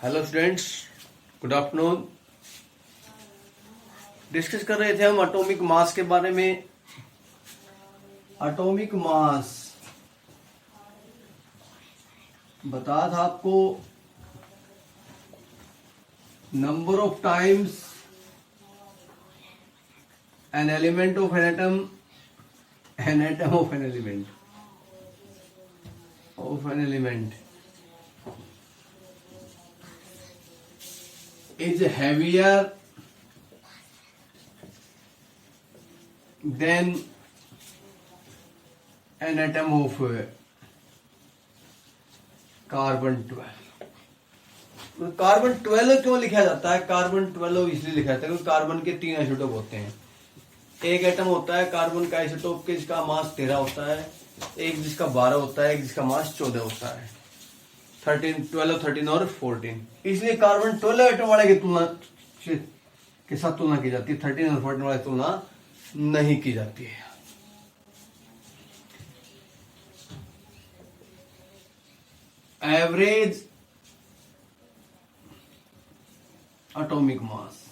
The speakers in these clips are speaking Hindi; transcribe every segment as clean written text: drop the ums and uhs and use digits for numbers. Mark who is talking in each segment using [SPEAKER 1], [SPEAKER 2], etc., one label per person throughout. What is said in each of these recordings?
[SPEAKER 1] Hello students, good afternoon. Discuss कर रहे थे हम एटॉमिक मास के बारे में। एटॉमिक मास बताया था आपको, number of times an element of N atom of an element is heavier than an atom of carbon 12। Carbon 12 क्यों लिखा जाता है? कार्बन 12 इसलिए लिखा जाता है क्योंकि कार्बन के 3 आइसोटोप होते हैं। एक एटम होता है कार्बन का आइसोटोप के जिसका मास 13 होता है, एक जिसका 12 होता है, एक जिसका मास 14 होता है। 12, 13 और 14। इसलिए कार्बन 12 एटम वाले की तुलना के साथ तुलना की जाती है, 13 और 14 वाले तुलना नहीं की जाती है। एवरेज एटॉमिक मास,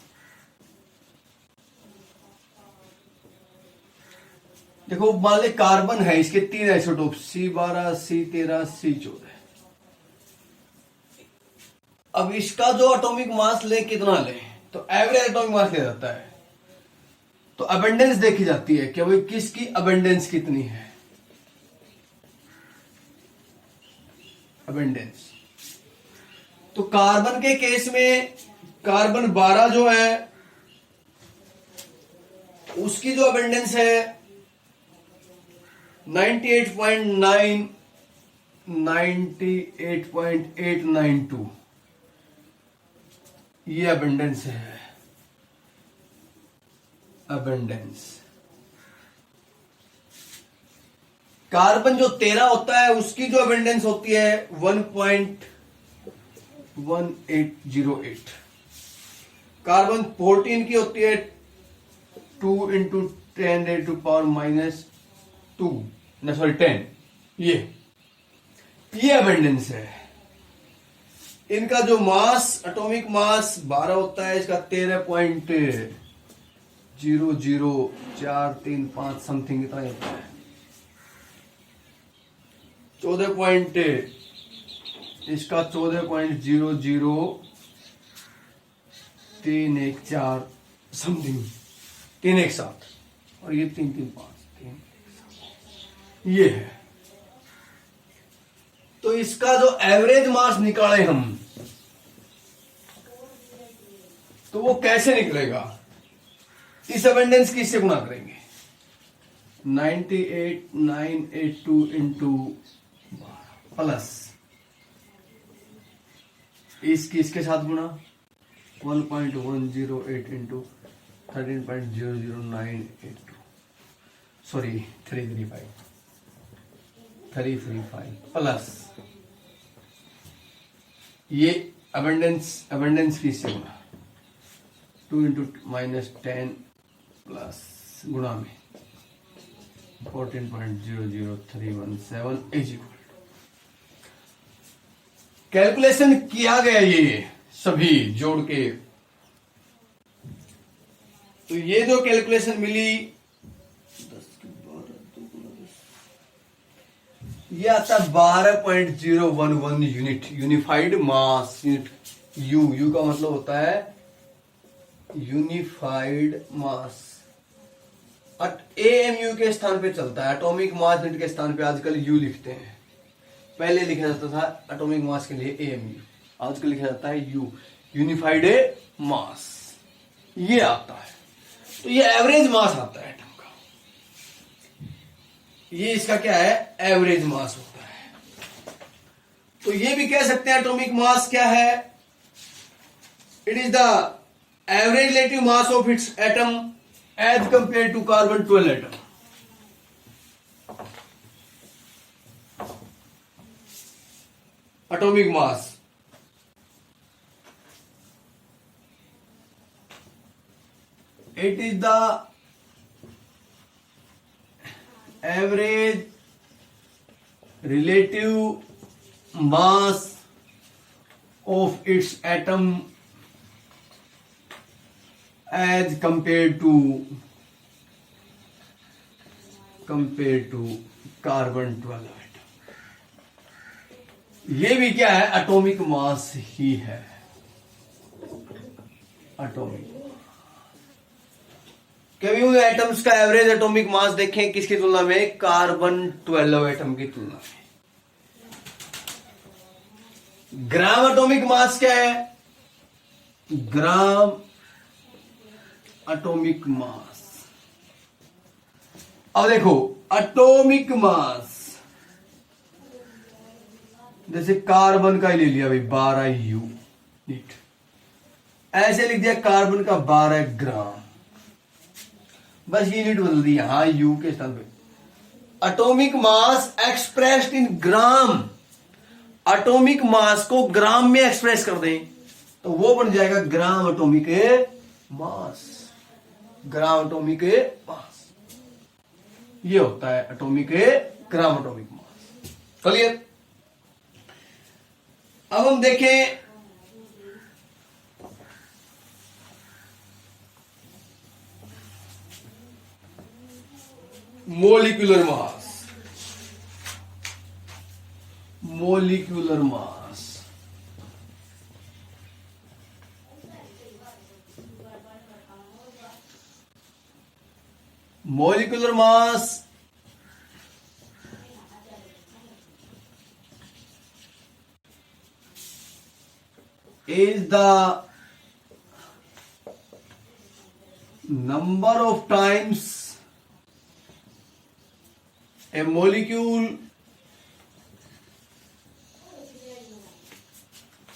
[SPEAKER 1] देखो मान ले कार्बन है, इसके 3 आइसोटोप C12, C13, C14। अब इसका जो एटॉमिक मास ले कितना ले, तो एवरेज एटॉमिक मास ले जाता है। तो अबेंडेंस देखी जाती है कि भाई किसकी अबेंडेंस कितनी है। अबेंडेंस तो कार्बन के केस में कार्बन 12 जो है उसकी जो अबेंडेंस है 98.892, ये अबेंडेंस है। अबेंडेंस कार्बन जो 13 होता है उसकी जो अबेंडेंस होती है 1.1808। कार्बन 14 की होती है 2 × 10⁻⁻², 10। ये अबेंडेंस है। इनका जो मास, एटॉमिक मास 12 होता है, इसका 13.00435 समथिंग इतना होता है। 14 इसका 14.00314 समथिंग, 317, और ये 335 ये है। तो इसका जो एवरेज मास निकाले हम, तो वो कैसे निकलेगा? इस अबेंडेंस की इससे गुणा करेंगे, 98982 इंटू प्लस इसके साथ गुणा 1.108 इंटू 13.00982, सॉरी 335 प्लस ये अबेंडेंस की इससे गुणा 2 × -10 प्लस गुणा में 14.00317 इज इक्वल। कैलकुलेशन किया गया ये सभी जोड़ के, तो ये जो कैलकुलेशन मिली ये आता है 12.011 unit, unified mass unit. You का मतलब होता है यूनिफाइड मास। एएमयू के स्थान पे चलता है, एटॉमिक मास यूनिट के स्थान पे आजकल यू लिखते हैं। पहले लिखा जाता था एटॉमिक मास के लिए एएमयू, आजकल लिखा जाता है यू, यूनिफाइड मास। ये आता है, तो ये एवरेज मास आता है एटम का। ये इसका क्या है? एवरेज मास होता है। तो ये भी कह सकते हैं एटॉमिक मास क्या है? It is the average relative mass of its atom as compare to carbon 12 atom. Atomic mass it is the average relative mass of its atom as compared to carbon 12 atom. ये भी क्या है, एटॉमिक मास ही है, एटॉमिक। कभी उन एटम्स का एवरेज एटॉमिक मास देखें किसकी तुलना में, कार्बन 12 एटम की तुलना में। ग्राम एटॉमिक मास क्या है, ग्राम एटॉमिक मास। अब देखो एटॉमिक मास, जैसे कार्बन का ही ले लिया भाई 12 यूनिट, ऐसे लिख दिया कार्बन का 12 ग्राम, बस यूनिट बदल दी यहां यू के स्थान पे। एटॉमिक मास एक्सप्रेस्ड इन ग्राम, एटॉमिक मास को ग्राम में एक्सप्रेस कर दें तो वो बन जाएगा gram atomic mass, gram atomic mass. ये होता है atomic gram atomic mass. Clear. अब हम देखें molecular mass, molecular mass. Molecular mass is the number of times a molecule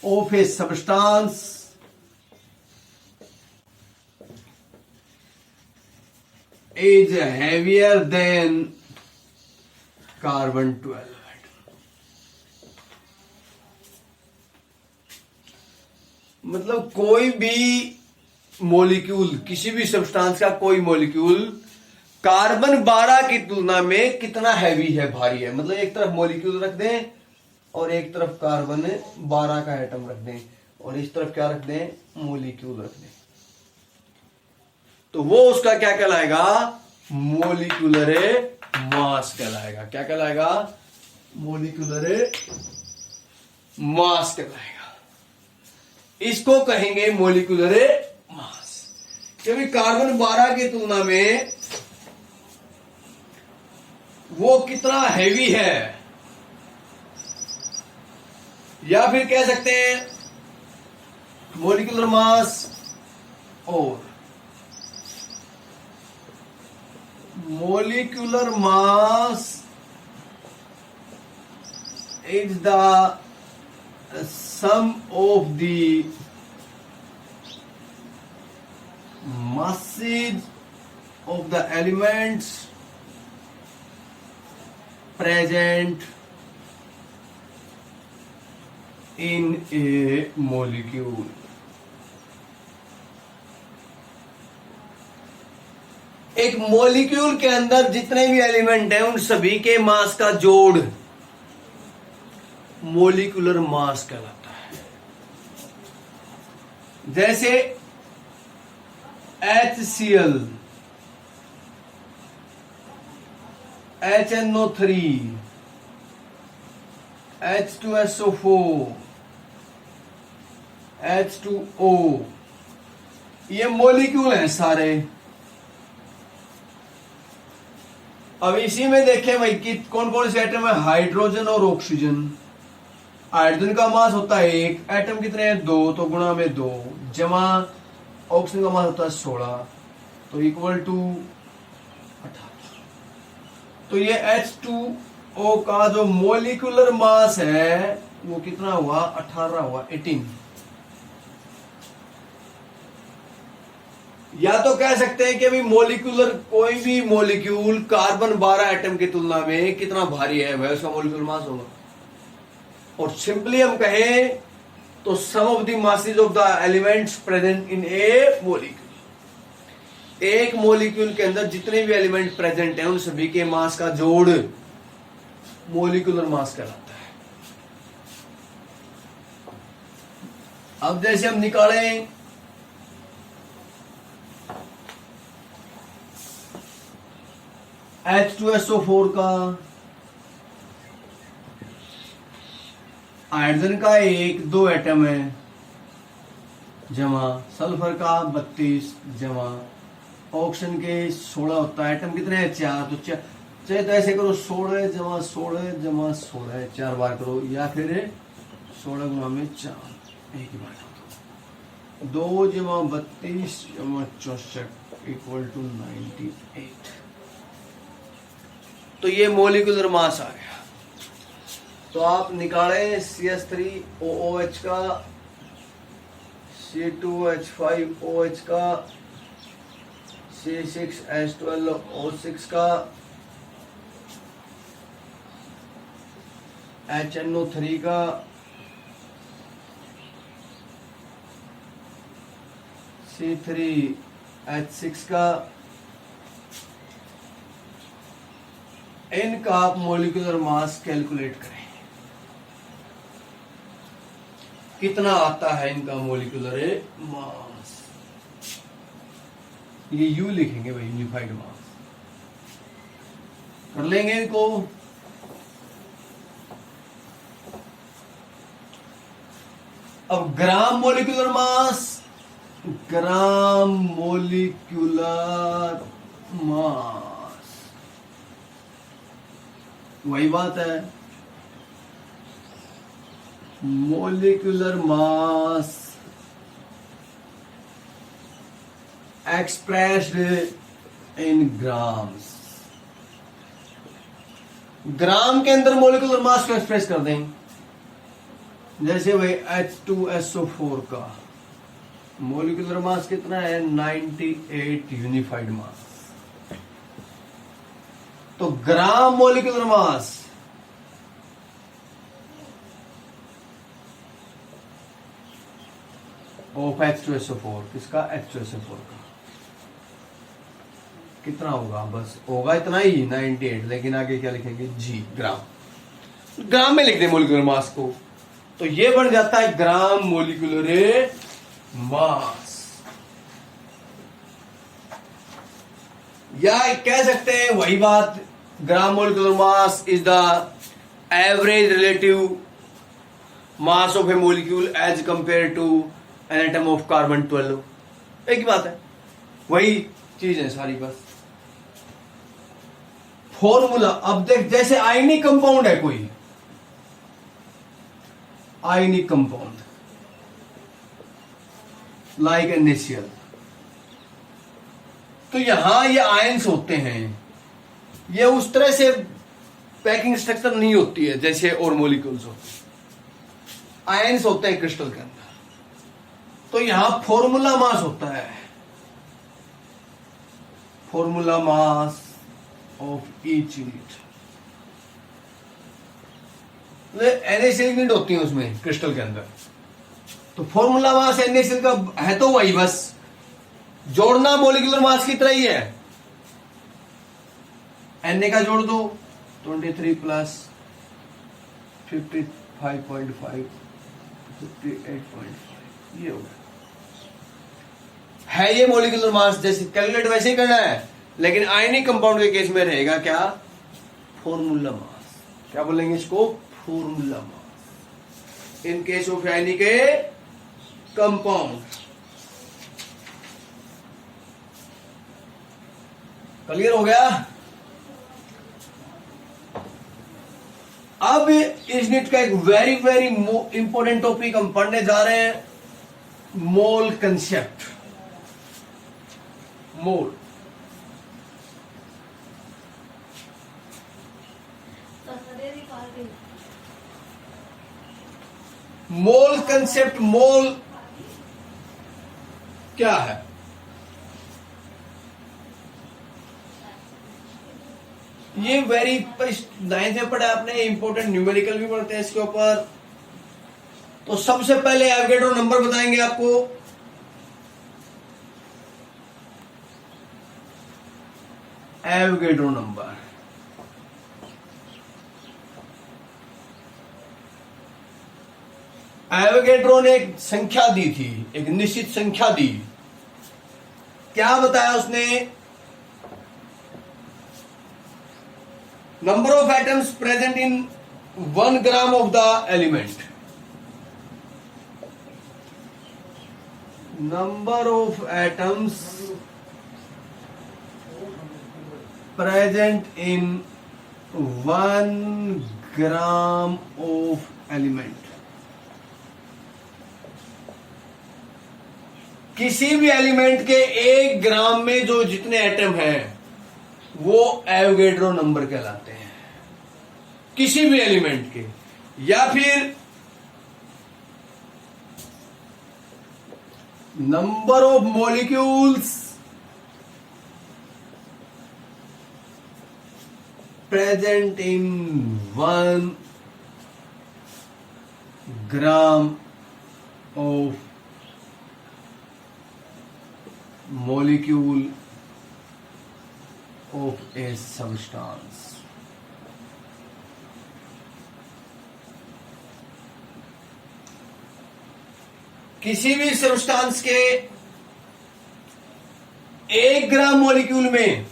[SPEAKER 1] of a substance is heavier than carbon 12 atom। मतलब कोई भी मॉलिक्यूल, किसी भी सब्सटेंस का कोई मॉलिक्यूल कार्बन 12 की तुलना में कितना हैवी है, भारी है। मतलब एक तरफ मॉलिक्यूल रख दें और एक तरफ कार्बन 12 का एटम रख दें और इस तरफ क्या रख दें, मॉलिक्यूल रख दें, तो वो उसका क्या कहलाएगा, मोलिकुलर मास कहलाएगा। क्या कहलाएगा, मोलिकुलर मास कहलाएगा। इसको कहेंगे मोलिकुलर मास। क्योंकि कार्बन 12 की तुलना में वो कितना हैवी है, या फिर कह सकते हैं मोलिकुलर मास और molecular mass is the sum of the masses of the elements present in a molecule। एक मॉलिक्यूल के अंदर जितने भी एलिमेंट हैं उन सभी के मास का जोड़ मोलिकुलर मास कहलाता है। जैसे HCl, HNO3, H2SO4, H2O, ये मॉलिक्यूल हैं सारे। अब इसी में देखें भाई कि कौन कौन से एटम है, हाइड्रोजन और ऑक्सीजन। हाइड्रोजन का मास होता है 1, एटम कितने हैं 2, तो गुणा में 2, जमा ऑक्सीजन का मास होता है 16, तो इक्वल टू 18। तो ये H2O का जो मोलिकुलर मास है वो कितना हुआ, 18 हुआ, 18। या तो कह सकते हैं कि अभी मोलिकुलर, कोई भी मोलिक्यूल कार्बन 12 एटम की तुलना में कितना भारी है, वह उसका मोलिकुलर मास होगा। और सिंपली हम कहें तो sum of the masses of the elements present in a molecule. एक मोलिक्यूल के अंदर जितने भी एलिमेंट प्रेजेंट हैं उन सभी के मास का जोड़ मोलिकुलर मास कहलाता है। अब जैसे हम निकालें H2SO4 का, हाइड्रोजन का 1-2 एटम है, जमा सल्फर का 32 जमा ऑक्सीजन के 16 होता है। एटम कितने हैं? 4। तो चाहे तो ऐसे करो 16 जमा 16 जमा 16, 4 बार करो, या फिर 16 गुणा में 4 एक ही बार। 2 जमा 32 जमा 64 इक्वल टू 98। तो ये मोलिकुलर मास आ गया। तो आप निकालें CH3OOH का, C2H5OH का, C6H12O6 का, HNO3 का, C3H6 का। इनका आप मोलिकुलर मास कैलकुलेट करें, कितना आता है इनका मोलिकुलर मास। ये U लिखेंगे भाई, यूनिफाइड मास कर लेंगे इनको। अब ग्राम मोलिकुलर मास, ग्राम मोलिकुलर मास वही बात है, molecular mass expressed in grams. Gram के अंदर मोलिकुलर मास को एक्सप्रेस कर दें। जैसे भाई H2SO4 का मोलिकुलर मास कितना है? 98 यूनिफाइड मास। तो ग्राम मोलिकुलर मास ऑफ H2SO4, किसका? H2SO4 का कितना होगा? बस होगा इतना ही 98, लेकिन आगे क्या लिखेंगे? G, ग्राम। ग्राम में लिख दें मोलिकुलर मास को, तो ये बन जाता है ग्राम मोलिकुलर मास। या कह सकते हैं वही बात, gram molecular mass is the average relative mass of a molecule as compare to an atom of carbon 12। एक ही बात है, वही चीज है सारी। बस फॉर्मूला अब देख, जैसे आयनिक कंपाउंड है कोई, आयनिक कंपाउंड लाइक NaCl, तो यहां ये आयंस होते हैं। ये उस तरह से पैकिंग स्ट्रक्चर नहीं होती है जैसे और मॉलिक्यूल्स होते हैं, आयंस होते हैं क्रिस्टल के अंदर। तो यहां फॉर्मूला मास होता है, formula mass of each unit. NaCl unit होती है उसमें क्रिस्टल के अंदर, तो फॉर्मूला मास NaCl का है तो वही, बस जोड़ना मोलिकुलर मास की तरह ही है। Na का जोड़ दो 23 प्लस 55.5 58.5, ये होगा। है ये मोलिकुलर मास, जैसे कैलकुलेट वैसे ही करना है, लेकिन आयनिक कंपाउंड के केस में रहेगा क्या? Formula mass. क्या बोलेंगे इसको? Formula mass in case of ionic compound. Clear हो गया? अब इस यूनिट का एक वेरी वेरी इंपॉर्टेंट टॉपिक हम पढ़ने जा रहे हैं, मोल कंसेप्ट। मोल, मोल कंसेप्ट। मोल क्या है? ये वेरी 9th में पढ़ा आपने, इंपॉर्टेंट न्यूमेरिकल भी पढ़ते हैं इसके ऊपर। तो सबसे पहले एवोगैड्रो नंबर बताएंगे आपको। एवोगैड्रो नंबर एवोगैड्रो ने एक संख्या दी थी, एक निश्चित संख्या दी। क्या बताया उसने? Number of atoms present in 1 gram of the element. Number of atoms present in 1 gram of element. किसी भी एलिमेंट के 1 ग्राम में जो जितने एटम हैं वो एवोगैड्रो नंबर कहलाते हैं, किसी भी एलिमेंट के। या फिर number of molecules present in 1 gram of molecule of a substance। किसी भी सब्सटेंस के 1 ग्राम मॉलिक्यूल में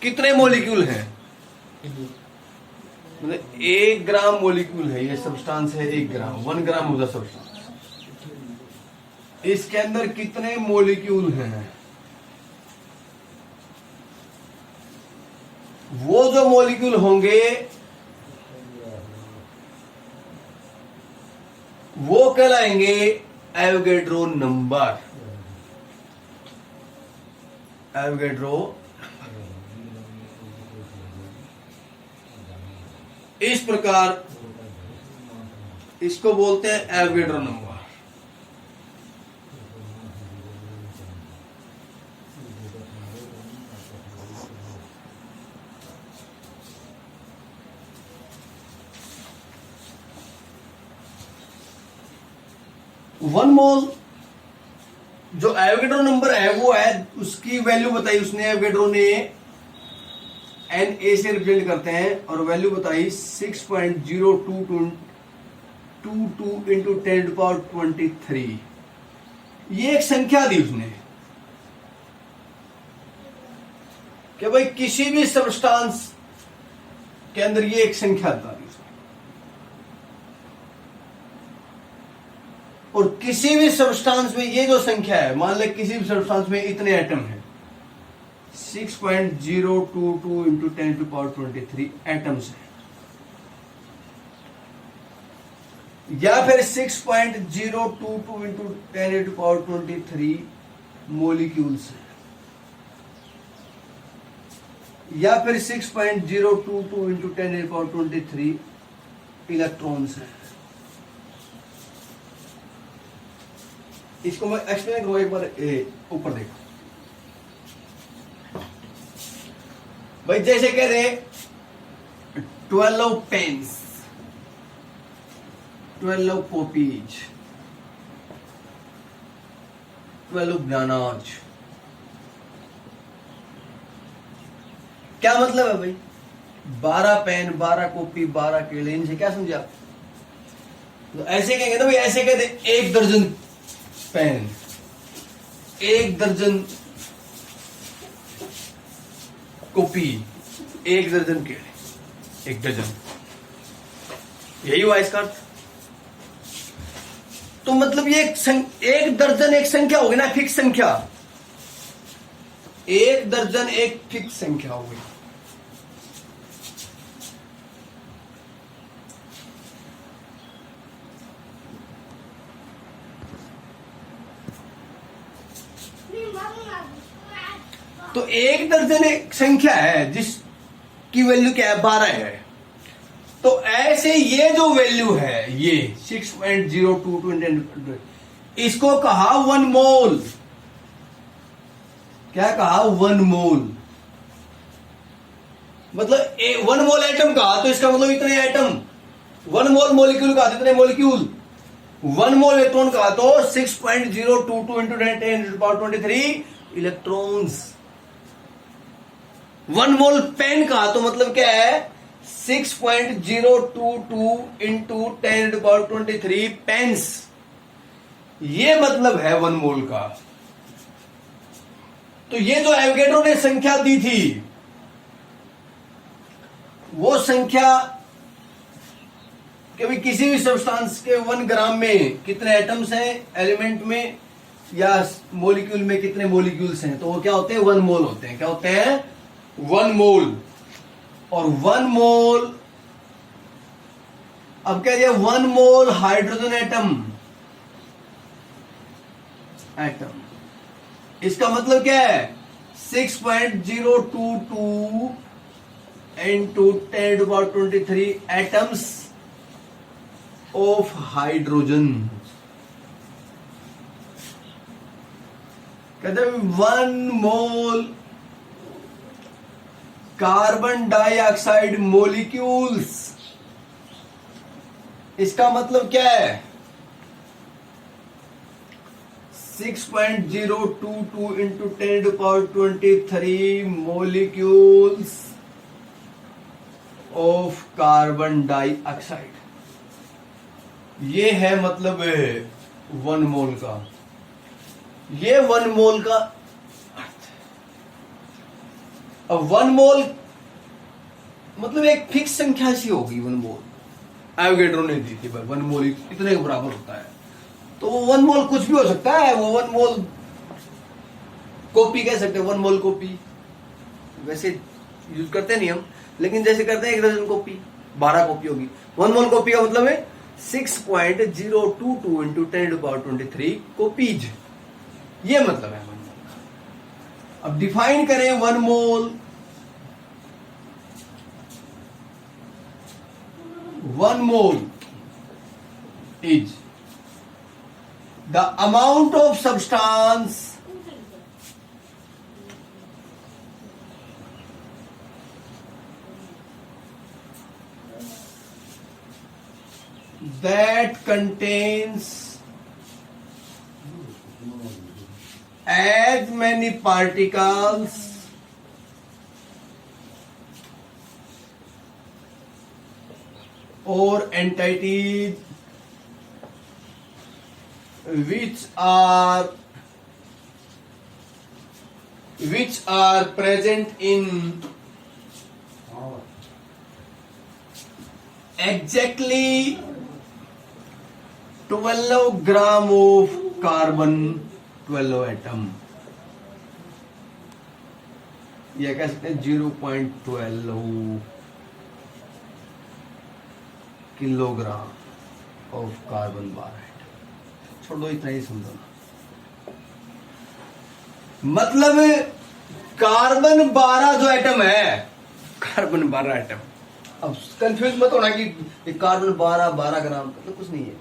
[SPEAKER 1] कितने मॉलिक्यूल हैं? मतलब 1 ग्राम मॉलिक्यूल है, ये सब्सटेंस है 1 ग्राम, 1 ग्राम ऑफ द सब्सटेंस। इसके अंदर कितने मॉलिक्यूल हैं? वो जो मॉलिक्यूल होंगे वो कहलाएंगे एवोगैड्रो नंबर। एवोगैड्रो इस प्रकार इसको बोलते हैं एवोगैड्रो नंबर। वन मोल जो एवोगैड्रो नंबर है वो है, उसकी वैल्यू बताई उसने, एवोगैड्रो ने Na से रिप्रेजेंट करते हैं और वैल्यू बताई 6.0222 इंटू 10⁻23। ये एक संख्या दी उसने कि भाई किसी भी सब्सटेंस के अंदर ये एक संख्या बता दी उसने, और किसी भी सब्सटेंस में ये जो संख्या है, मान ले किसी भी सब्सटेंस में इतने एटम हैं, 6.022 इंटू 10⁻23 एटम्स हैं, या फिर 6.022 इंटू 10⁻23 मॉलिक्यूल्स हैं, या फिर 6.022 इंटू 10⁻23 इलेक्ट्रॉन्स हैं। इसको मैं एक्सप्लेन करूंगा, एक बार ऊपर देखो भाई। जैसे कह रहे 12 पेन्स, 12 कॉपीज, 12 बनानाज। क्या मतलब है भाई? 12 पेन, 12 कॉपी, 12 केले, इनसे क्या समझा? तो ऐसे कहेंगे ना भाई, ऐसे कहते 1 दर्जन पेन, 1 दर्जन कॉपी, 1 दर्जन केले, 1 दर्जन, यही हुआ इसका अर्थ। तो मतलब ये 1 दर्जन एक संख्या होगी ना, फिक्स संख्या। 1 दर्जन एक फिक्स संख्या होगी। तो 1 दर्जन एक संख्या है जिसकी वैल्यू क्या है? 12 है। तो ऐसे ये जो वैल्यू है, ये 6.022, इसको कहा 1 मोल। क्या कहा? 1 मोल। मतलब 1 मोल एटम कहा तो इसका मतलब इतने एटम। 1 मोल मॉलिक्यूल कहा तो इतने मॉलिक्यूल। 1 मोल इलेक्ट्रॉन कहा तो 6.022 इंटू 10⁻23 इलेक्ट्रॉन्स। 1 मोल पेन कहा तो मतलब क्या है? 6.022 इंटू 10⁻23 पेन्स। ये मतलब है 1 मोल का। तो ये जो एवोगैड्रो ने संख्या दी थी, वो संख्या कि भाई किसी भी सब्सटेंस के 1 ग्राम में कितने एटम्स हैं, एलिमेंट में या मॉलिक्यूल में कितने मॉलिक्यूल्स हैं, तो वो क्या होते हैं, 1 मोल होते हैं। क्या होते हैं, 1 मोल। और 1 मोल, अब कह दिया 1 मोल हाइड्रोजन एटम, इसका मतलब क्या है, 6.022 into 10⁻23 एटम्स ऑफ हाइड्रोजन। कहते हैं 1 मोल कार्बन डाइऑक्साइड मॉलिक्यूल्स, इसका मतलब क्या है, 6.022 into 10⁻23 molecules of carbon dioxide. ये है मतलब 1 मोल का, ये 1 मोल का अर्थ। अब 1 मोल मतलब एक फिक्स संख्या सी होगी 1 मोल, एवोगैड्रो ने दी थी, 1 मोल इतने के बराबर होता है। तो वो 1 मोल कुछ भी हो सकता है, वो 1 मोल कॉपी कह सकते हैं, 1 मोल कॉपी वैसे यूज करते नहीं हम, लेकिन जैसे करते हैं 1 डजन कॉपी, 12 कॉपी होगी। 1 मोल कॉपी का मतलब है 6.022 into 10⁻23 कॉपीज, ये मतलब है 1 मोल का। अब डिफाइन करें 1 मोल, 1 mole is the amount of substance that contains as many particles or entities which are present in exactly 12 gram of carbon 12 atom, या कह सकते हैं 0.12 किलोग्राम ऑफ कार्बन 12। छोड़ो, इतना ही समझो। मतलब कार्बन 12 जो एटम है, कार्बन 12 एटम, अब कंफ्यूज मत होना कि कार्बन 12 ग्राम, मतलब कुछ नहीं है।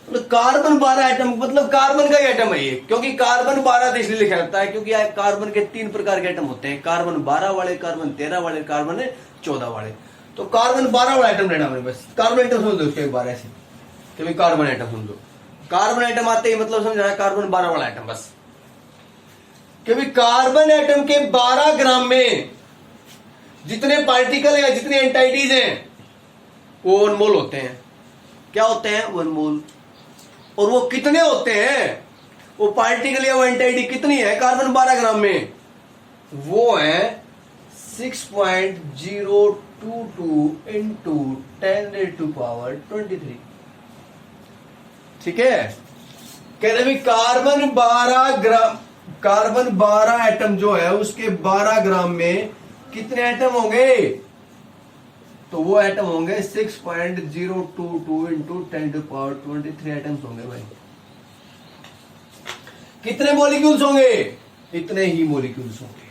[SPEAKER 1] मतलब कार्बन 12 एटम मतलब कार्बन का ही एटम है ये, क्योंकि कार्बन 12 इसलिए लिखा जाता है क्योंकि कार्बन के 3 प्रकार के एटम होते हैं, कार्बन 12 वाले, कार्बन 13 वाले, कार्बन 14 वाले। तो कार्बन 12 वाला एटम लेना हमें, बस कार्बन एटम समझ लो उसके एक बार ऐसे, क्योंकि कार्बन एटम समझो, कार्बन एटम आते ही मतलब समझ रहा है कार्बन 12 वाला एटम बस। क्योंकि कार्बन एटम के 12 ग्राम में जितने पार्टिकल या जितने एंटाइटीज हैं वो 1 मोल होते हैं। क्या होते हैं, 1 मोल। और वो कितने होते हैं, वो पार्टिकल या वो एंटाइटी कितनी है कार्बन 12 ग्राम में, वो है 6.022 into 10⁻23। ठीक है, कहते हैं कार्बन 12 ग्राम, कार्बन 12 एटम जो है उसके 12 ग्राम में कितने एटम होंगे, तो वो एटम होंगे 6.022 into 10⁻23 एटम्स होंगे भाई। कितने मॉलिक्यूल्स होंगे, इतने ही मॉलिक्यूल्स होंगे।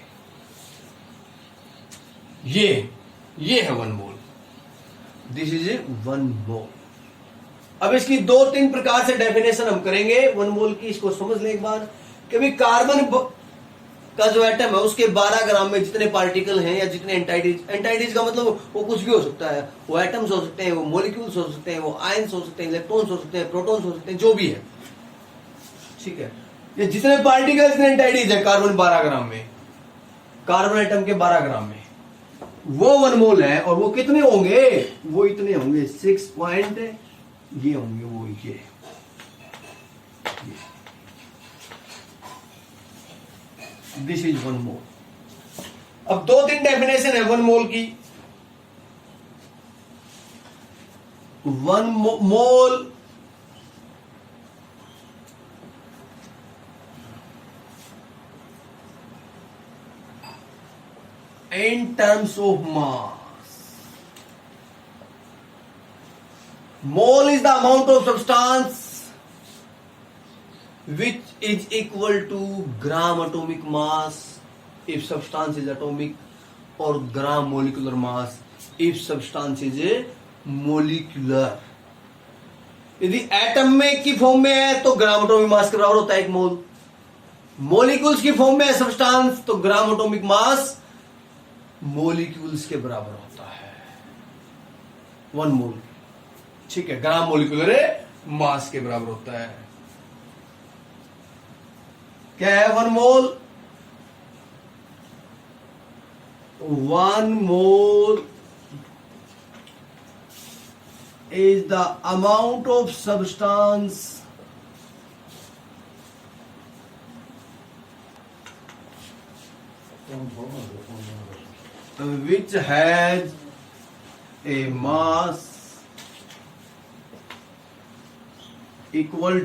[SPEAKER 1] ये है 1 मोल, दिस इज 1 मोल। अब इसकी 2-3 प्रकार से डेफिनेशन हम करेंगे 1 मोल की, इसको समझ लें एक बार कि भाई कार्बन का जो एटम है उसके 12 ग्राम में जितने पार्टिकल हैं या जितने एंटाइटीज का मतलब वो कुछ भी हो सकता है, वो एटम्स हो सकते हैं, वो मॉलिक्यूल्स हो सकते हैं, वो आयंस हो सकते हैं, इलेक्ट्रॉन्स हो सकते हैं, प्रोटॉन्स हो सकते हैं, जो भी है। ठीक है, ये जितने पार्टिकल जितने एंटाइटीज है कार्बन 12 ग्राम में, कार्बन एटम के 12 ग्राम में, वो 1 मोल है। और वो कितने होंगे, वो इतने होंगे 6 पॉइंट ये होंगे, वो ये दिस इज 1 मोल। अब 2-3 डेफिनेशन है 1 मोल की। 1 मोल in terms of mass. Mole is the amount of substance which is equal to gram atomic mass if substance is atomic, or gram molecular mass if substance is a molecular. यदि एटम में की फॉर्म में है तो ग्राम एटॉमिक मास के बराबर होता है 1 मोल। मॉलिक्यूल्स की फॉर्म में है सब्सटेंस तो ग्राम एटॉमिक मास मॉलिक्यूल्स के बराबर होता है 1 मोल। ठीक है, ग्राम मोलिकुलर मास के बराबर होता है। क्या है 1 मोल? 1 मोल is the amount of substance which has a mass equal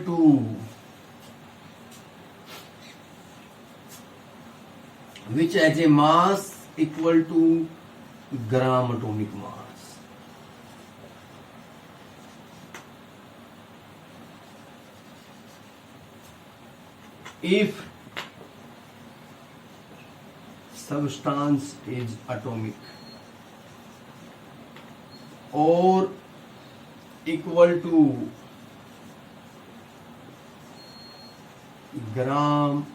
[SPEAKER 1] to gram atomic mass. If substance is atomic or equal to gram